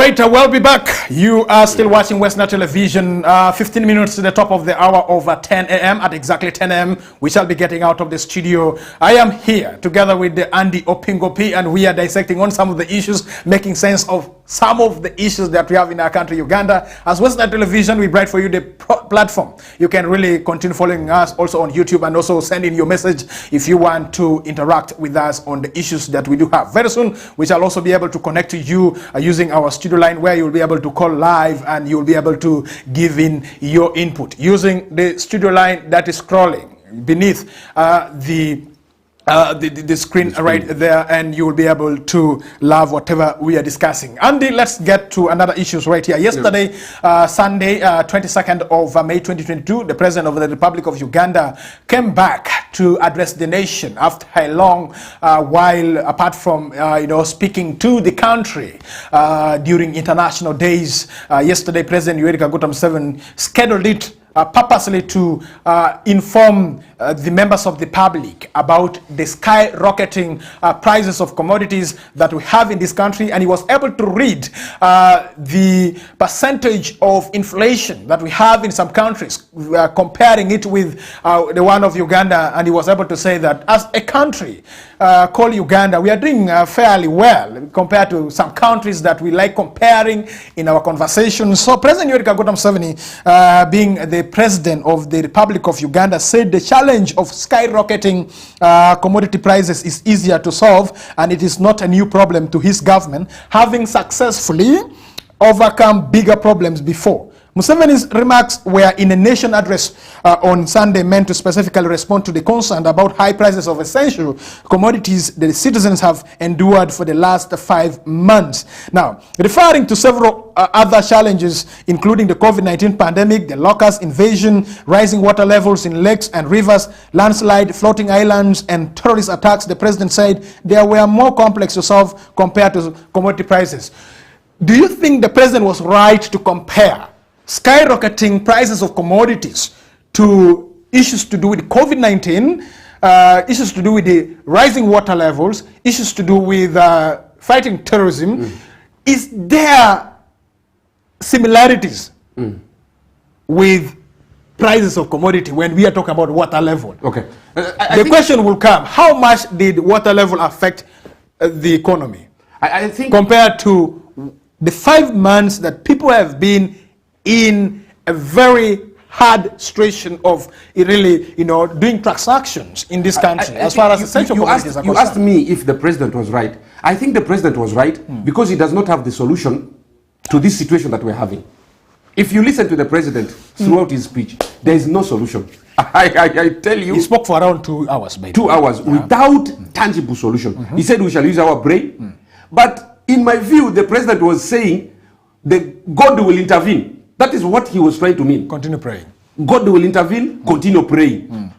right, we'll be back. You are still watching Western Television. 15 minutes to the top of the hour of 10 a.m. At exactly 10 a.m., we shall be getting out of the studio. I am here together with Andy Opingopi, and we are dissecting on some of the issues, making sense of some of the issues that we have in our country, Uganda. As Western Television, we provide for you the platform. You can really continue following us also on YouTube, and also send in your message if you want to interact with us on the issues that we do have. Very soon, we shall also be able to connect to you using our studio line, where you'll be able to call live and you'll be able to give in your input using the studio line that is scrolling beneath the screen right there, and you will be able to love whatever we are discussing. Andy, let's get to another issues right here. Yesterday, Sunday, 22nd of May 2022, the President of the Republic of Uganda came back to address the nation after a long while, apart from speaking to the country during international days. Yesterday, President Yoweri Kaguta Museveni scheduled it purposely to inform the members of the public about the skyrocketing prices of commodities that we have in this country, and he was able to read the percentage of inflation that we have in some countries, comparing it with the one of Uganda, and he was able to say that as a country called Uganda, we are doing fairly well compared to some countries that we like comparing in our conversations. So President Yoweri Kaguta Museveni, being the President of the Republic of Uganda, said the challenge of skyrocketing commodity prices is easier to solve, and it is not a new problem to his government, having successfully overcome bigger problems before. Museveni's remarks were in a nation address on Sunday, meant to specifically respond to the concern about high prices of essential commodities the citizens have endured for the last 5 months. Now, referring to several other challenges, including the COVID-19 pandemic, the locust invasion, rising water levels in lakes and rivers, landslide, floating islands, and terrorist attacks, the president said they were more complex to solve compared to commodity prices. Do you think the president was right to compare skyrocketing prices of commodities to issues to do with COVID-19, issues to do with the rising water levels, issues to do with fighting terrorism? Is there similarities with prices of commodity when we are talking about water level? Okay. The question will come, how much did water level affect the economy? I think compared to the 5 months that people have been in a very hard situation of really, doing transactions in this country, as far as essential commodities are concerned. You asked me if the president was right. I think the president was right because he does not have the solution to this situation that we're having. If you listen to the president throughout his speech, there is no solution. I tell you. He spoke for around 2 hours, maybe. 2 hours without tangible solution. He said we shall use our brain. But in my view, the president was saying that God will intervene. That is what he was trying to mean. Continue praying. God will intervene, continue praying.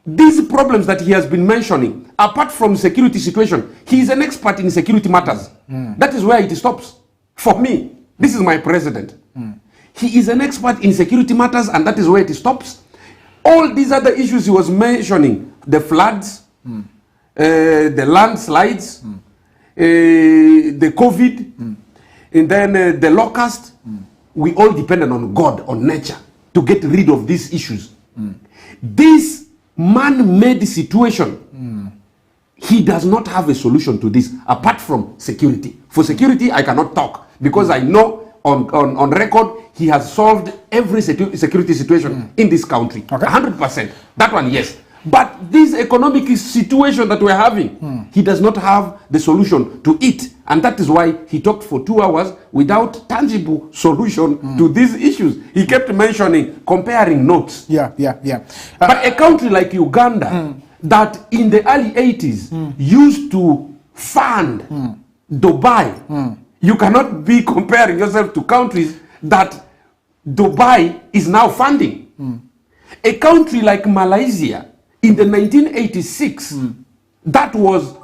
These problems that he has been mentioning, apart from security situation, he is an expert in security matters. That is where it stops. For me, this is my president. He is an expert in security matters, and that is where it stops. All these other issues he was mentioning, the floods, the landslides, the COVID, and then the locust, we all depended on God, on nature, to get rid of these issues. This man-made situation, he does not have a solution to this, apart from security. For security, I cannot talk, because I know on record, he has solved every security situation in this country. 100%. That one, yes. But this economic situation that we're having, he does not have the solution to it. And that is why he talked for 2 hours without tangible solution to these issues. He kept mentioning, comparing notes. But a country like Uganda, that in the early 80s used to fund Dubai, you cannot be comparing yourself to countries that Dubai is now funding. A country like Malaysia, in the 1986, that was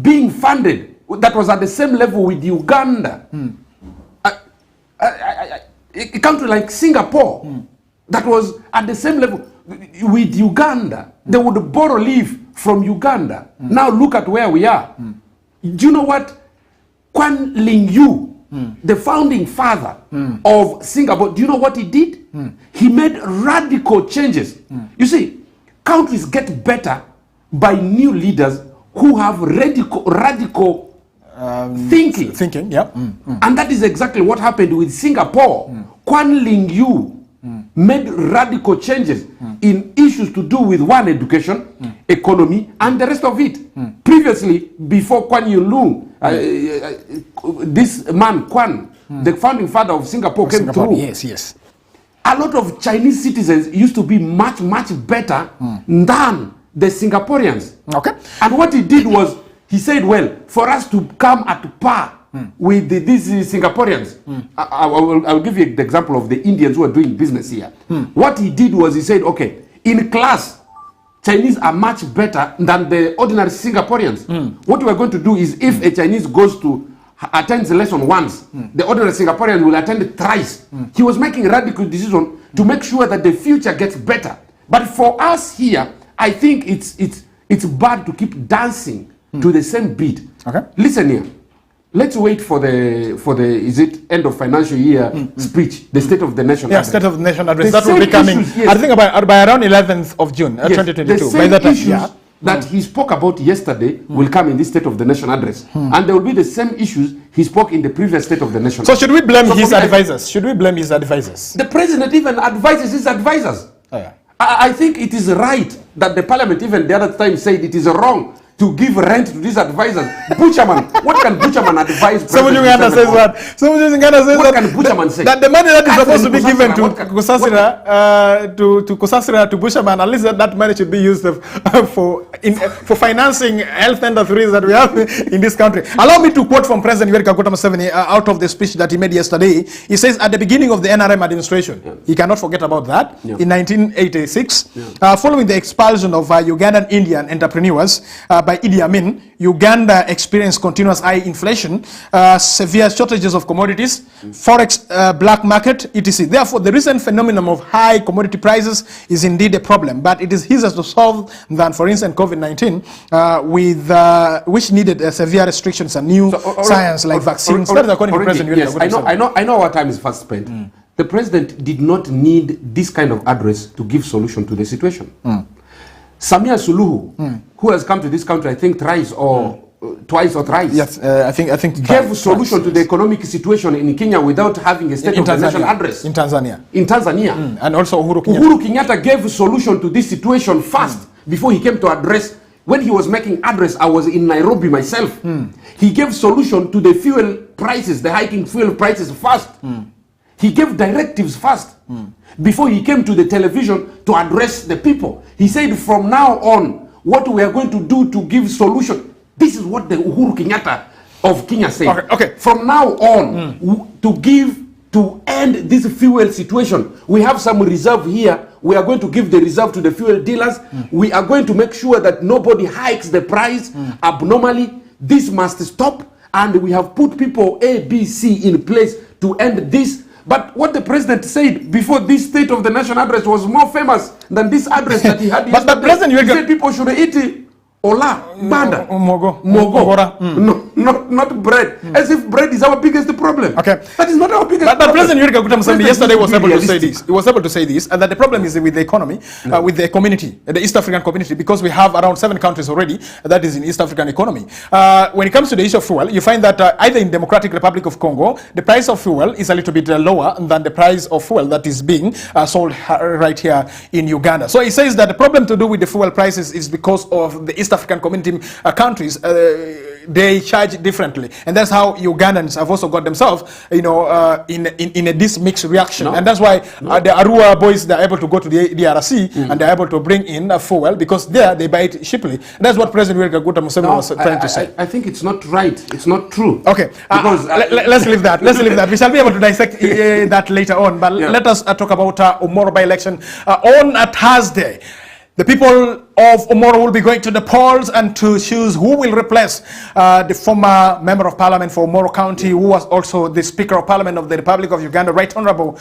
being funded, that was at the same level with Uganda. A country like Singapore, that was at the same level with Uganda. They would borrow leave from Uganda. Now look at where we are. Do you know what Kwan Ling Yu the founding father of Singapore, do you know what he did? He made radical changes. You see, countries get better by new leaders who have radical thinking. Yeah. And that is exactly what happened with Singapore. Kwan Ling Yu made radical changes in issues to do with education, economy, and the rest of it. Previously, before Kwan Yu Lung, this man Kwan, the founding father of Singapore, came through. Yes. A lot of Chinese citizens used to be much better than the Singaporeans. Okay. And what he did was, he said, well, for us to come at par with these Singaporeans, I will give you the example of the Indians who are doing business here. What he did was, he said, okay, in class, Chinese are much better than the ordinary Singaporeans. What we are going to do is, if a Chinese goes to attends the lesson once, the ordinary Singaporean will attend it thrice. He was making a radical decision to make sure that the future gets better. But for us here, I think it's bad to keep dancing to the same beat. Okay. Listen here. Let's wait for the is it end of financial year speech, the State of the Nation address. State of the Nation address. The That will be coming, issues, yes. I think, by around 11th of June, 2022. The same By that time, issues that he spoke about yesterday will come in this State of the Nation address. And there will be the same issues he spoke in the previous State of the Nation. So should we blame his advisors? Should we blame his advisors? The president even advises his advisors. Oh, yeah. I think it is right that the parliament even the other time said it is wrong to give rent to these advisors. Butcherman, what can Butcherman advise? Someone Uganda says that. Someone Uganda says what can Butcherman say? That the money that is supposed to be given to Kusasira, to Butcherman, at least that money should be used for financing health industries that we have in this country. Allow me to quote from President Yoweri Kaguta Museveni out of the speech that he made yesterday. He says, at the beginning of the NRM administration, he cannot forget about that, in 1986, following the expulsion of Ugandan Indian entrepreneurs by Idi Amin, Uganda experienced continuous high inflation, severe shortages of commodities, forex black market, etc. Therefore, the recent phenomenon of high commodity prices is indeed a problem, but it is easier to solve than, for instance, COVID-19, which needed severe restrictions and new science like vaccines. That is according to President Yes, I know our time is fast spent. The president did not need this kind of address to give solution to the situation. Samia Suluhu, who has come to this country, I think twice or thrice. Yes, I think gave a solution to the economic situation in Kenya without having a State of the Nation address. In Tanzania. And also Uhuru Kenyatta gave a solution to this situation fast before he came to address. When he was making address, I was in Nairobi myself. He gave solution to the fuel prices, the hiking fuel prices fast. He gave directives fast before he came to the television to address the people. He said, from now on, what we are going to do to give solution. This is what the Uhuru Kenyatta of Kenya said. Okay. From now on, to end this fuel situation, we have some reserve here. We are going to give the reserve to the fuel dealers. We are going to make sure that nobody hikes the price abnormally. This must stop. And we have put people A, B, C in place to end this. But what the president said before this State of the Nation address was more famous than this address that he had yesterday. But President, he said people should eat ola, banda, mogo. Not bread. As if bread is our biggest problem. Okay. That is not our biggest problem. But President Yoweri Kaguta Museveni yesterday was able to say this. He was able to say this, and that the problem is with the economy, with the community, the East African community, because we have around 7 countries already that is in East African economy. When it comes to the issue of fuel, you find that either in Democratic Republic of Congo, the price of fuel is a little bit lower than the price of fuel that is being sold right here in Uganda. So he says that the problem to do with the fuel prices is because of the East African community countries. They charge differently, and that's how Ugandans have also got themselves, in this mixed reaction, and that's why the Arua boys, they're able to go to the DRC and they're able to bring in fuel because there they buy it cheaply. That's what President Yoweri Kaguta Museveni was trying to say. I think it's not right. It's not true. Okay, because let's leave that. Let's leave that. We shall be able to dissect that later on. But let us talk about Omoro by-election on Thursday. The people of Omoro will be going to the polls and to choose who will replace the former Member of Parliament for Omoro County, who was also the Speaker of Parliament of the Republic of Uganda, Right Honorable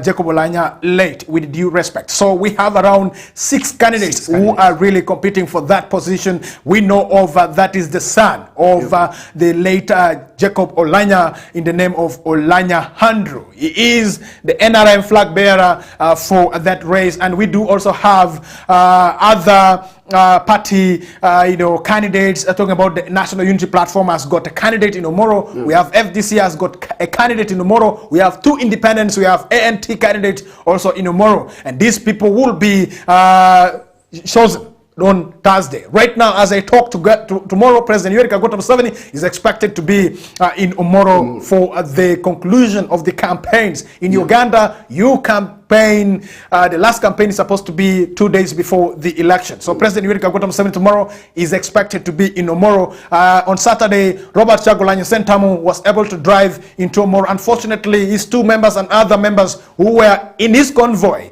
Jacob Oulanyah, late, with due respect. So we have around 6 candidates who are really competing for that position. We know of that is the son of the late Jacob Oulanyah, in the name of Oulanyah Andrew. He is the NRM flag bearer for that race, and we do also have other party candidates. Talking about the National Unity Platform has got a candidate in Omoro. We have FDC has got a candidate in Omoro. We have 2 independents. We have ANT candidates also in Omoro, and these people will be chosen on Thursday. Right now, as I talk tomorrow, President Yoweri Kaguta Museveni is expected to be in Omoro for the conclusion of the campaigns. In Uganda, you campaign, the last campaign is supposed to be 2 days before the election. So President Yoweri Kaguta Museveni tomorrow is expected to be in Omoro. On Saturday, Robert Kyagulanyi Ssentamu was able to drive into Omoro. Unfortunately, his 2 members and other members who were in his convoy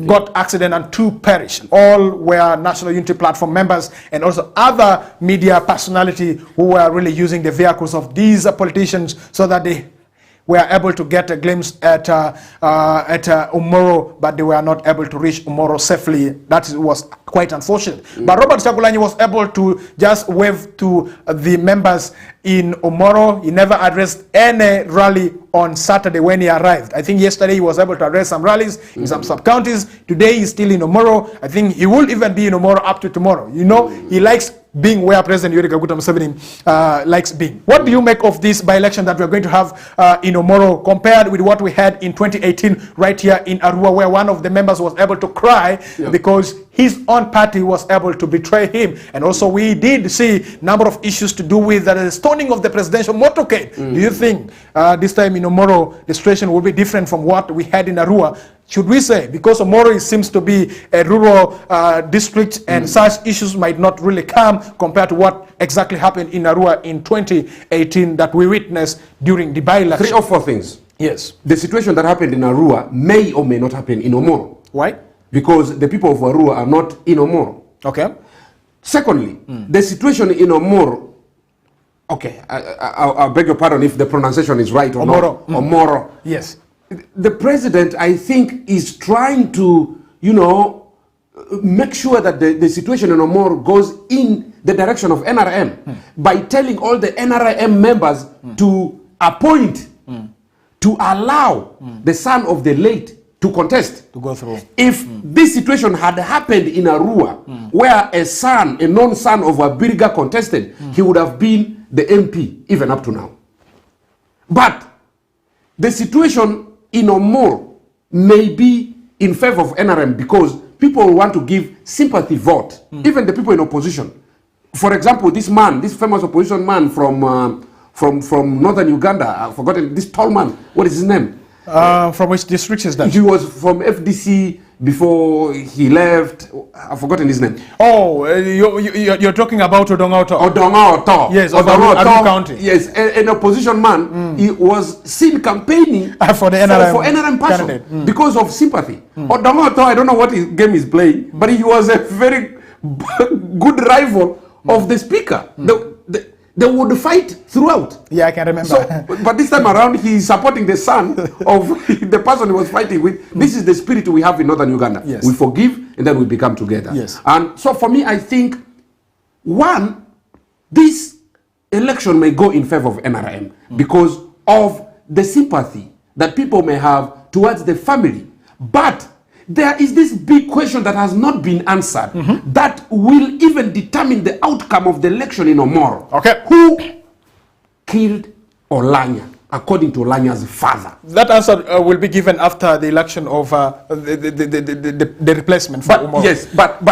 got accident and 2 perished. All were National Unity Platform members and also other media personality who were really using the vehicles of these politicians so that they were able to get a glimpse at Omoro, but they were not able to reach Omoro safely. That was quite unfortunate. But Robert Kyagulanyi was able to just wave to the members in Omoro. He never addressed any rally on Saturday when he arrived. I think yesterday he was able to address some rallies in some sub-counties. Today he's still in Omoro. I think he will even be in Omoro up to tomorrow. You know, he likes being where President Yoweri Kaguta Museveni likes being. What do you make of this by-election that we're going to have in Omoro compared with what we had in 2018 right here in Arua, where one of the members was able to cry because his own party was able to betray him? And also we did see a number of issues to do with the stoning of the presidential motorcade. Do you think this time in Omoro the situation will be different from what we had in Arua? Should we say, because Omoro seems to be a rural district and such issues might not really come compared to what exactly happened in Arua in 2018 that we witnessed during the by-election? 3 or 4 things. Yes. The situation that happened in Arua may or may not happen in Omoro. Why? Because the people of Arua are not in Omoro. Okay. Secondly, the situation in Omoro, okay, I beg your pardon if the pronunciation is right or Omoro. not. Omoro. Yes. The president, I think, is trying to, make sure that the situation in Omoro goes in the direction of NRM by telling all the NRM members to appoint, to allow the son of the late to contest. To go through. If this situation had happened in Arua, where a known son of a Biriga contested, he would have been the MP even up to now. But the situation in Omoro may be in favor of NRM because people want to give sympathy vote, even the people in opposition. For example, this famous opposition man from northern Uganda, I've forgotten, this tall man, what is his name? From which district is that? He was from FDC before he left. I've forgotten his name. Oh, you're talking about Odongoto. Odongoto. Yes, Odongoto County. Yes, an opposition man. He was seen campaigning for the NRM, for NRM person because of sympathy. Odongoto, I don't know what his game is playing, but he was a very good rival of the speaker. They would fight throughout. Yeah, I can remember. So, but this time around, he's supporting the son of the person he was fighting with. This is the spirit we have in northern Uganda. Yes. We forgive and then we become together. Yes. And so for me, I think, one, this election may go in favor of NRM because of the sympathy that people may have towards the family. But there is this big question that has not been answered that will even determine the outcome of the election in Omoro. Okay. Who killed Oulanyah, according to Oulanya's father? That answer will be given after the election of the replacement for Omoro. Yes, but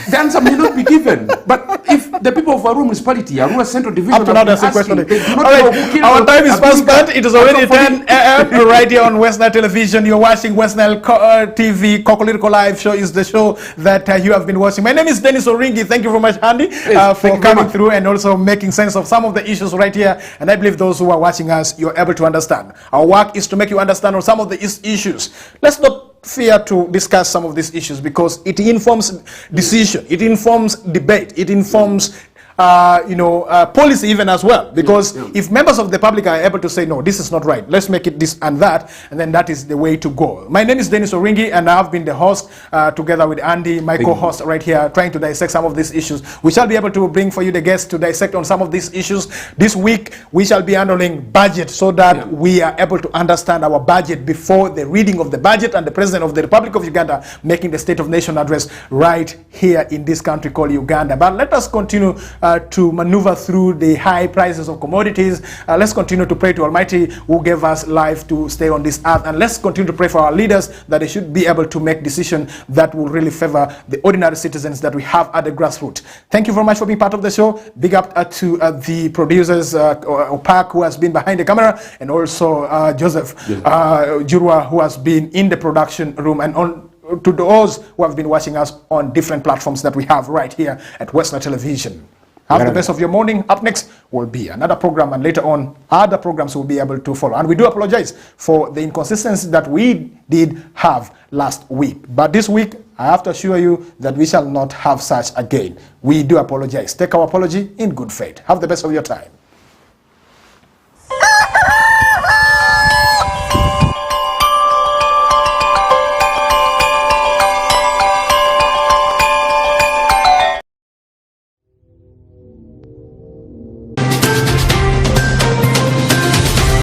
the answer may not be given. But if the people of Arua municipality, Arua Central Division, up to now, that's asking, the question. All right, our time is fast spent. It is already 10 a.m. right here on West Nile Television. You're watching West Nile TV. Kokoliriko Live Show is the show that you have been watching. My name is Dennis Oringi. Thank you very much, Andy, for coming through and also making sense of some of the issues right here. And I believe those who are watching us, you're able to understand. Our work is to make you understand on some of the issues. Let's not fear to discuss some of these issues because it informs decision, it informs debate, it informs policy even as well, because if members of the public are able to say, no, this is not right, let's make it this and that, and then that is the way to go. My name is Dennis Oringi, and I have been the host together with Andy, my co-host right here, trying to dissect some of these issues. We shall be able to bring for you the guests to dissect on some of these issues. This week, we shall be handling budget so that we are able to understand our budget before the reading of the budget and the President of the Republic of Uganda making the State of Nation address right here in this country called Uganda. But let us continue to maneuver through the high prices of commodities. Let's continue to pray to Almighty who gave us life to stay on this earth, and let's continue to pray for our leaders that they should be able to make decisions that will really favor the ordinary citizens that we have at the grassroots. Thank you very much for being part of the show. Big up to the producers, Opak, who has been behind the camera, and also Joseph Jurwa, who has been in the production room, and to those who have been watching us on different platforms that we have right here at Western Television. Have the best of your morning. Up next will be another program, and later on other programs will be able to follow. And we do apologize for the inconsistencies that we did have last week. But this week, I have to assure you that we shall not have such again. We do apologize. Take our apology in good faith. Have the best of your time.